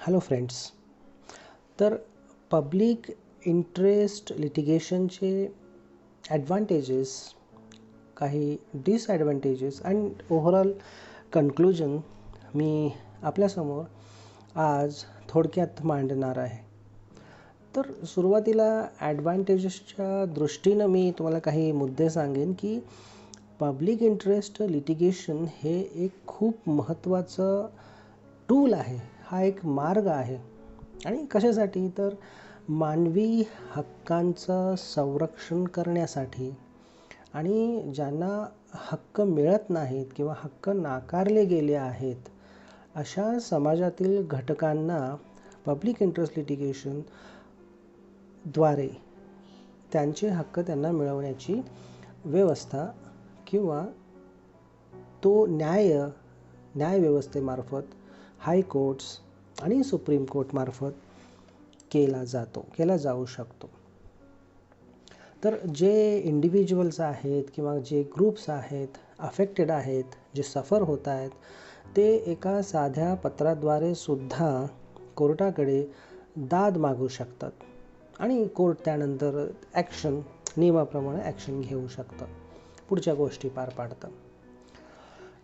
Hello friends. तर public interest लिटिगेशनचे advantages, काही disadvantages and overall conclusion मी आपल्यासमोर आज थोडक्यात मांडणार आहे. तर सुरुवातीला ॲडव्हान्टेजेसच्या दृष्टीनं मी तुम्हाला काही मुद्दे सांगेन की पब्लिक इंटरेस्ट लिटिगेशन हे एक खूप महत्त्वाचं टूल आहे, हा एक मार्ग आहे. आणि कशासाठी? तर मानवी हक्कांचं संरक्षण करण्यासाठी आणि ज्यांना हक्क मिळत नाहीत किंवा हक्क नाकारले गेले आहेत अशा समाजातील घटकांना पब्लिक इंटरेस्ट लिटिगेशन द्वारे त्यांचे हक्क त्यांना मिळवण्याची व्यवस्था किंवा तो न्यायव्यवस्थेमार्फत हायकोर्ट्स आणि सुप्रीम कोर्टमार्फत केला जाऊ शकतो. तर जे इंडिव्हिज्युअल्स आहेत किंवा जे ग्रुप्स आहेत, अफेक्टेड आहेत, जे सफर होत आहेत, ते एका साध्या पत्राद्वारे सुद्धा कोर्टाकडे दाद मागू शकतात आणि कोर्ट त्यानंतर नियमाप्रमाणे ॲक्शन घेऊ शकतं, पुढच्या गोष्टी पार पाडतं.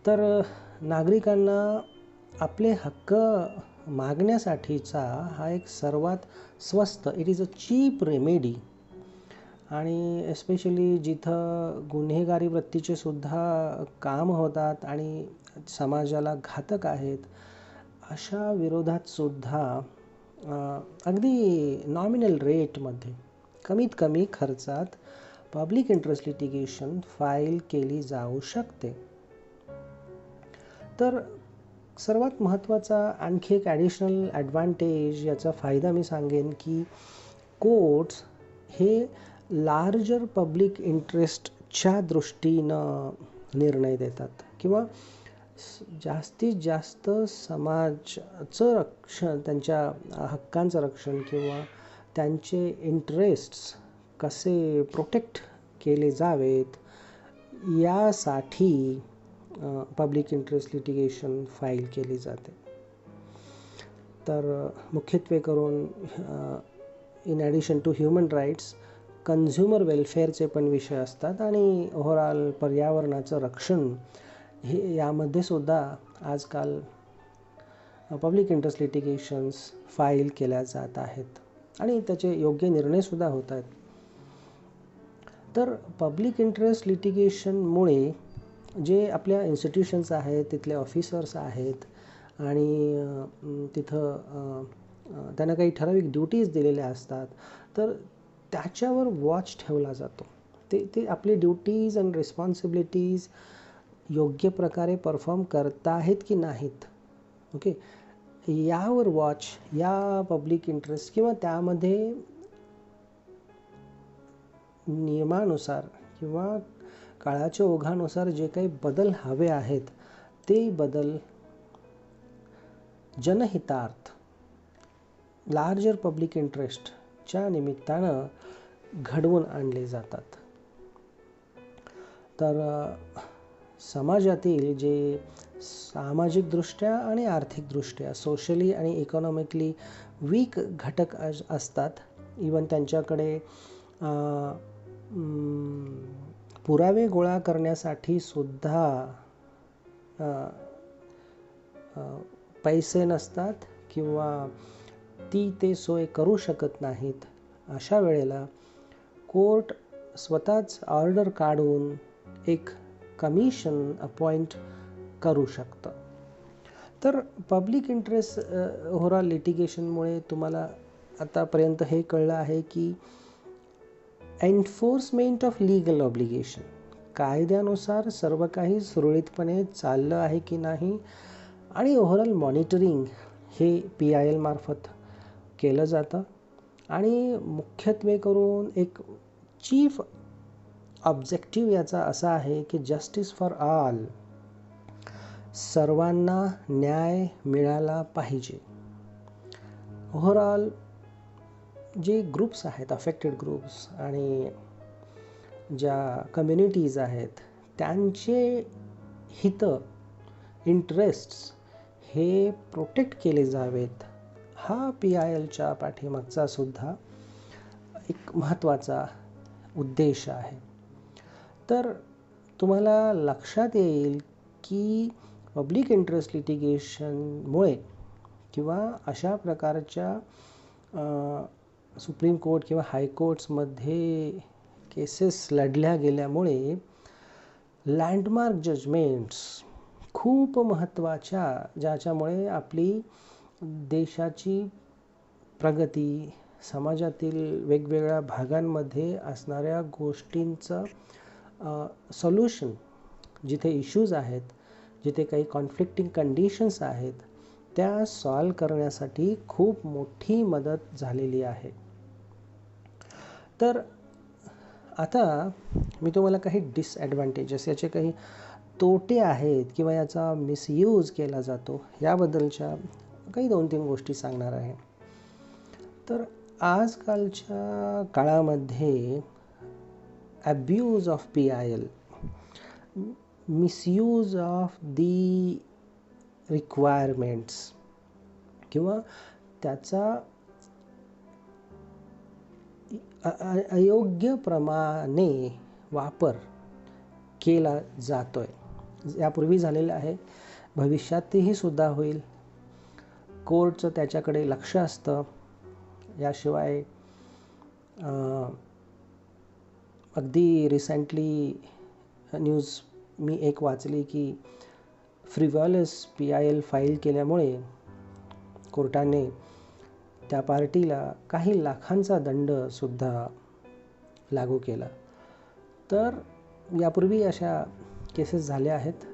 तर नागरिकांना आपले हक्क मागण्यासाठीचा हा एक सर्वात स्वस्त, it is a cheap remedy. आणि एस्पेशली जिथं गुन्हेगारी वृत्तीचे सुद्धा काम होतात आणि समाजाला घातक आहेत, अशा विरोधात सुद्धा अगदी नॉमिनल रेटमध्ये कमीत कमी खर्चात पब्लिक इंटरेस्ट लिटिगेशन फाईल केली जाऊ शकते. तर सर्वात महत्त्वाचा आणखी एक ॲडिशनल ॲडव्हान्टेज, याचा फायदा मी सांगेन की कोर्ट्स हे लार्जर पब्लिक इंटरेस्टच्या दृष्टीनं निर्णय देतात किंवा जास्तीत जास्त समाजाचं रक्षण, त्यांच्या हक्कांचं रक्षण किंवा त्यांचे इंटरेस्ट्स कसे प्रोटेक्ट केले जावेत यासाठी पब्लिक इंटरेस्ट लिटिगेशन फाईल केली जाते. तर मुख्यत्वे करून in addition to human rights, consumer वेलफेअरचे पण विषय असतात आणि ओव्हरऑल पर्यावरणाचं रक्षण हे यामध्ये सुद्धा आजकाल पब्लिक इंटरेस्ट लिटिगेशन्स फाईल केल्या जात आहेत आणि त्याचे योग्य निर्णयसुद्धा होत आहेत. तर पब्लिक इंटरेस्ट लिटिगेशनमुळे जे आपल्या इन्स्टिट्यूशन्स आहेत, तिथले ऑफिसर्स आहेत आणि तिथं त्यांना काही ठराविक ड्युटीज दिलेल्या असतात, तर त्याच्यावर वॉच ठेवला जातो. ते आपली ड्युटीज अँड रिस्पॉन्सिबिलिटीज योग्य प्रकारे परफॉर्म करत आहेत की नाहीत, ओके, यावर वॉच, या पब्लिक इंटरेस्ट किंवा त्यामध्ये नियमानुसार किंवा काळाच्या ओघानुसार जे काही बदल हवे आहेत, ते बदल जनहितार्थ, लार्जर पब्लिक इंटरेस्टच्या निमित्तानं घडवून आणले जातात. तर समाजातील जे सामाजिकदृष्ट्या आणि आर्थिकदृष्ट्या, सोशली आणि इकॉनॉमिकली वीक घटक असतात, इवन त्यांच्याकडे पुरावे गोळा करण्यासाठी सुद्धा पैसे नसतात किंवा ते सोय करू शकत नाहीत, अशा वेळेला कोर्ट स्वतःच ऑर्डर काढून एक कमिशन अपॉइंट करू शकतं. तर पब्लिक इंटरेस्ट ओव्हरऑल लिटिगेशनमुळे तुम्हाला आतापर्यंत हे कळलं आहे की एन्फोर्समेंट ऑफ लीगल ऑब्लिगेशन, कायद्यानुसार सर्व काही सुरळीतपणे चाललं आहे की नाही, आणि ओव्हरऑल मॉनिटरिंग हे PIL मार्फत केलं जातं. आणि मुख्यत्वे करून एक चीफ ऑब्जेक्टिव्ह याचा असा आहे की जस्टिस फॉर ऑल, सर्वांना न्याय मिळाला पाहिजे. ओव्हरऑल जे ग्रुप्स आहेत, अफेक्टेड ग्रुप्स आणि ज्या कम्युनिटीज आहेत, त्यांचे हित, इंटरेस्ट्स हे प्रोटेक्ट केले जावेत, हा PILच्या पाठीमागचा सुद्धा एक महत्त्वाचा उद्देश आहे. तर तुम्हाला लक्षात येईल की पब्लिक इंटरेस्ट लिटिगेशनमुळे किंवा अशा प्रकारच्या सुप्रीम कोर्ट किंवा हायकोर्ट्समध्ये केसेस लढल्या गेल्यामुळे लँडमार्क जजमेंट्स खूप महत्त्वाच्या, ज्याच्यामुळे आपली देशाची प्रगती, समाजातील वेगवेगळ्या भागांमध्ये असणाऱ्या गोष्टींचं सोल्युशन, जिथे इश्यूज आहेत, जिथे काही कॉन्फ्लिक्टिंग कंडिशन्स आहेत, त्या सॉल्व करण्यासाठी खूप मोठी मदत झालेली आहे. तर आता मी तुम्हाला काही डिसॲडव्हान्टेजेस, याचे काही तोटे आहेत किंवा याचा मिसयूज केला जातो याबद्दलच्या काही 2-3 गोष्टी सांगणार आहे. तर आजकालच्या काळामध्ये abuse of PIL, misuse of the requirements किंवा त्याचा अयोग्य प्रमाणे वापर केला जातोय. यापूर्वी झालेलं आहे, भविष्यातही सुद्धा होईल. कोर्टचं त्याच्याकडे लक्ष असतं. याशिवाय अगदी रिसेंटली न्यूज मी एक वाचली की फ्रिव्हॉलस PIL फाईल केल्यामुळे कोर्टाने त्या पार्टीला काही लाखांचा दंड सुद्धा लागू केला. तर यापूर्वी अशा केसेस झाल्या आहेत,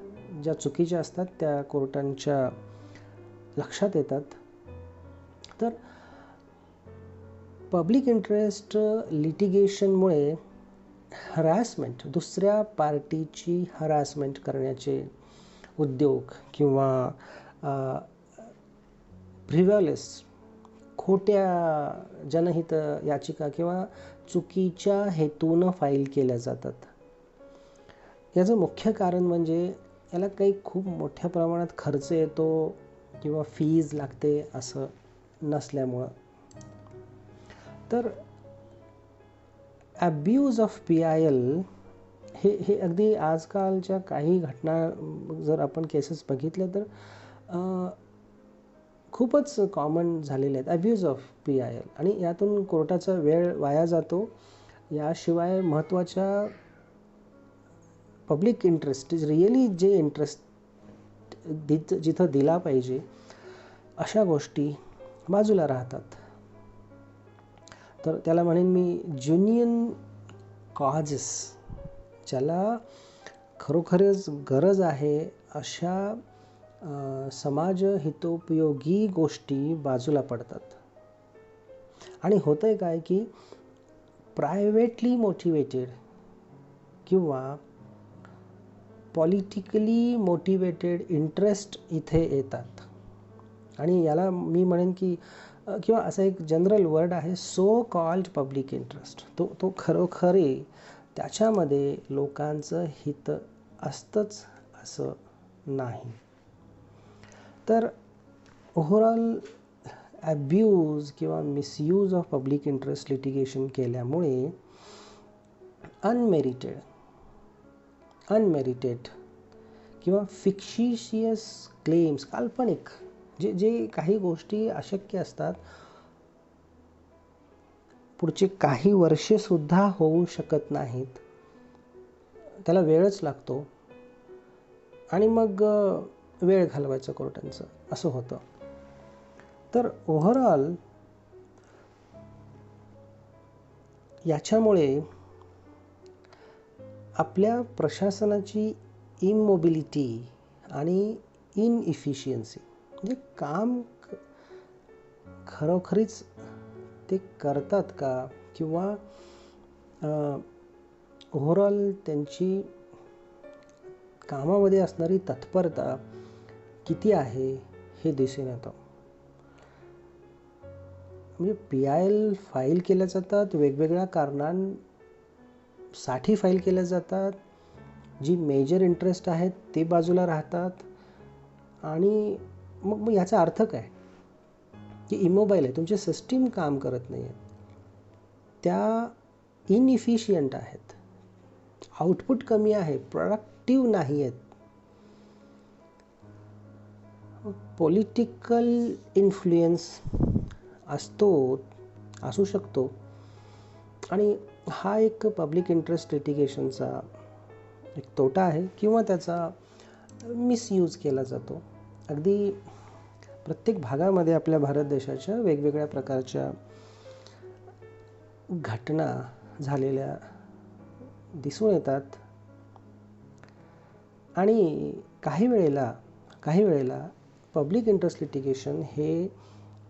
ज्या चुकीच्या असतात, त्या कोर्टांच्या लक्षात येतात. तर पब्लिक इंटरेस्ट लिटिगेशनमुळे हरासमेंट, दुसऱ्या पार्टीची हरासमेंट करण्याचे उद्योग किंवा फ्रिव्हॉलस, खोट्या जनहित याचिका किंवा चुकीच्या हेतूनं फाईल केल्या जातात. याचं मुख्य कारण म्हणजे याला काही खूप मोठ्या प्रमाणात खर्च येतो किंवा फीज लागते असं नसल्यामुळं. तर अब्यूज ऑफ PIL हे अगदी आजकालच्या काही घटना जर आपण केसेस बघितल्या तर खूपच कॉमन झालेले आहेत अब्यूज ऑफ PIL, आणि यातून कोर्टाचा वेळ वाया जातो. याशिवाय महत्त्वाच्या पब्लिक इंटरेस्ट, रिअली जे इंटरेस्ट जिथं दिला पाहिजे, अशा गोष्टी बाजूला राहतात. तर त्याला म्हणेन मी ज्युनियन कॉजेस, ज्याला खरोखरच गरज आहे अशा समाज हितोपयोगी गोष्टी बाजूला पडतात. आणि होतंय काय की प्रायव्हेटली मोटिवेटेड किंवा पॉलिटिकली मोटिवेटेड इंटरेस्ट इथे येतात. आणि याला मी म्हणेन की किंवा असा एक जनरल वर्ड आहे, सो कॉल्ड पब्लिक इंटरेस्ट. तो खरोखरी त्याच्यामध्ये लोकांचं हित असतंच असं नाही. तर ओव्हरऑल अब्यूज किंवा misuse of public interest litigation केल्यामुळे अनमेरिटेड किंवा फिक्शिशियस क्लेम्स, काल्पनिक जे काही गोष्टी अशक्य असतात, पुढचे काही वर्षे सुद्धा होऊ शकत नाहीत, त्याला वेळच लागतो, आणि मग वेळ घालवायचं कोर्टांचं, असं होतं. तर ओव्हरऑल याच्यामुळे आपल्या प्रशासनाची इमोबिलिटी आणि इनइफिशियन्सी, म्हणजे काम खरोखरीच ते करतात का, किंवा ओव्हरऑल त्यांची कामामध्ये असणारी तत्परता किती आहे हे दिसून येतं. म्हणजे PIL फाईल केल्या जातात, वेगवेगळ्या कारणांसाठी फाईल केल्या जातात, जी मेजर इंटरेस्ट आहेत ते बाजूला राहतात. आणि मग याचा अर्थ काय? की इमोबाईल आहे, तुमचे सिस्टीम काम करत नाही आहेत, त्या इनइफिशियंट आहेत, आउटपुट कमी आहे, प्रोडक्टिव्ह नाही आहेत. पॉलिटिकल इन्फ्लुएन्स असू शकतो आणि हा एक पब्लिक इंटरेस्ट लिटिगेशनचा एक तोटा आहे किंवा त्याचा मिसयूज केला जातो. अगदी प्रत्येक भागामध्ये आपल्या भारत देशाच्या वेगवेगळ्या प्रकारच्या घटना झालेल्या दिसून येतात आणि काही वेळेला पब्लिक इंटरेस्ट लिटिगेशन हे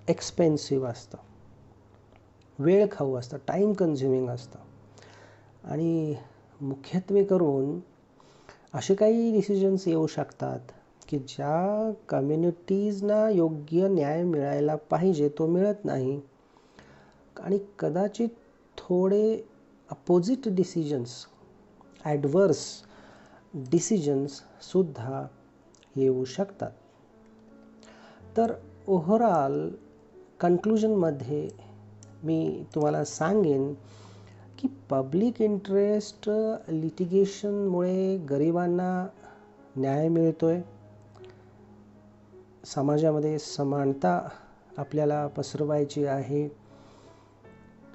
एक्सपेन्सिव्ह असतं, वेळ खाऊ असतं, टाईम कन्झ्युमिंग असतं आणि मुख्यत्वे करून असे काही डिसिजन्स येऊ शकतात की ज्या कम्युनिटीजना योग्य न्याय मिळायला पाहिजे तो मिळत नाही आणि कदाचित थोडे अपोजिट डिसिजन्स, ॲडवर्स डिसिजन्ससुद्धा येऊ शकतात. तर ओव्हरऑल कन्क्लुजनमध्ये मी तुम्हाला सांगेन की पब्लिक इंटरेस्ट लिटिगेशनमुळे गरिबांना न्याय मिळतोय, समाजामध्ये समानता आपल्याला पसरवायची आहे,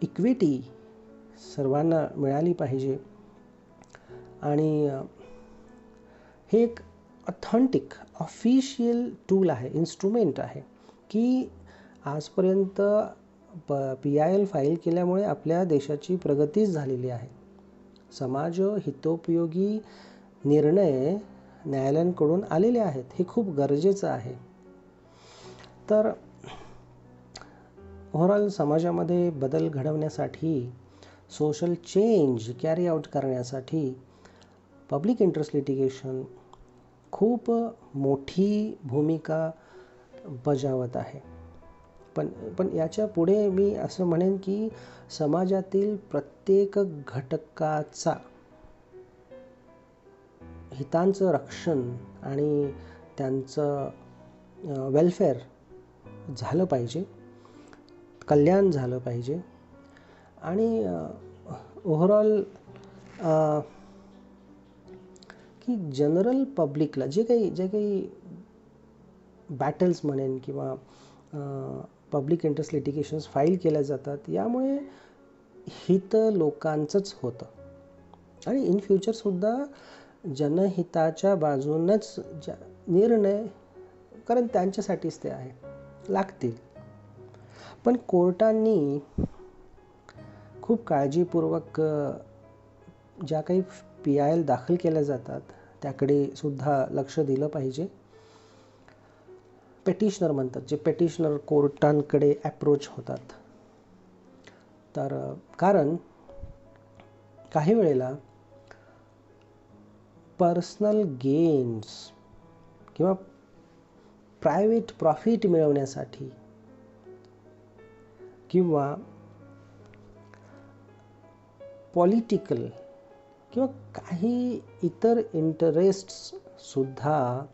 इक्विटी सर्वांना मिळाली पाहिजे आणि हे एक ऑथेंटिक ऑफिशियल टूल आहे, इन्स्ट्रुमेंट आहे की आजपर्यंत PIL फाईल केल्यामुळे आपल्या देशाची प्रगतीच झालेली आहे. समाज हितोपयोगी निर्णय न्यायालयांकडून आलेले आहेत, हे खूप गरजेचं आहे. तर ओव्हरऑल समाजामध्ये बदल घडवण्यासाठी, सोशल चेंज कॅरी आउट करण्यासाठी पब्लिक इंटरेस्ट लिटिगेशन खूप मोठी भूमिका बजावत आहे. पण याच्या पुढे मी असं म्हणेन की समाजातील प्रत्येक घटकाचा हितांचं रक्षण आणि त्यांचं वेलफेअर झालं पाहिजे, कल्याण झालं पाहिजे आणि ओव्हरऑल की जनरल पब्लिकला जे काही बॅटल्स म्हणेन किंवा पब्लिक इंटरेस्ट लिटिगेशन्स फाईल केल्या जातात, यामुळे हित लोकांचंच होतं आणि इन फ्युचरसुद्धा जनहिताच्या बाजूनच निर्णय, कारण त्यांच्यासाठीच ते आहे, लागतील. पण कोर्टांनी खूप काळजीपूर्वक ज्या काही PIL दाखल केल्या जातात त्याकडे सुद्धा लक्ष दिलं पाहिजे. पेटिशनर म्हणतात, जे पेटिशनर कोर्टांकडे अप्रोच होतात, तर कारण काही वेळेला पर्सनल गेन्स किंवा प्रायव्हेट प्रॉफिट मिळवण्यासाठी किंवा पॉलिटिकल किंवा काही इतर इंटरेस्ट्स सुद्धा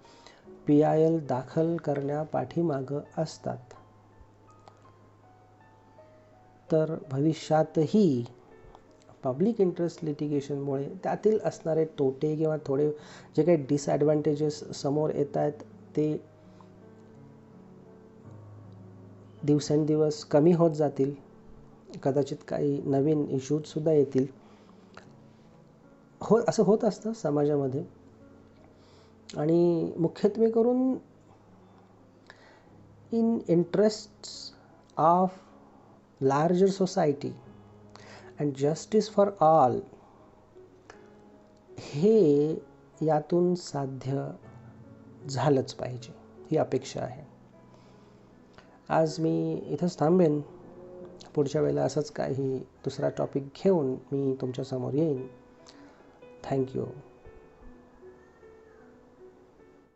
PIL दाखल करण्यापाठीमागं असतात. तर भविष्यातही पब्लिक इंटरेस्ट लिटिगेशनमुळे त्यातील असणारे तोटे किंवा थोडे जे काही डिसॲडव्हान्टेजेस समोर येत आहेत ते दिवसेंदिवस कमी होत जातील. कदाचित काही नवीन इश्यूजसुद्धा येतील. असं होत असतं समाजामध्ये आणि मुख्यत्वे करून in interests of larger society and justice for all हे यातून साध्य झालंच पाहिजे, ही अपेक्षा आहे. आज मी इथंच थांबेन. पुढच्या वेळेला असंच काही दुसरा टॉपिक घेऊन मी तुमच्यासमोर येईन. थँक्यू.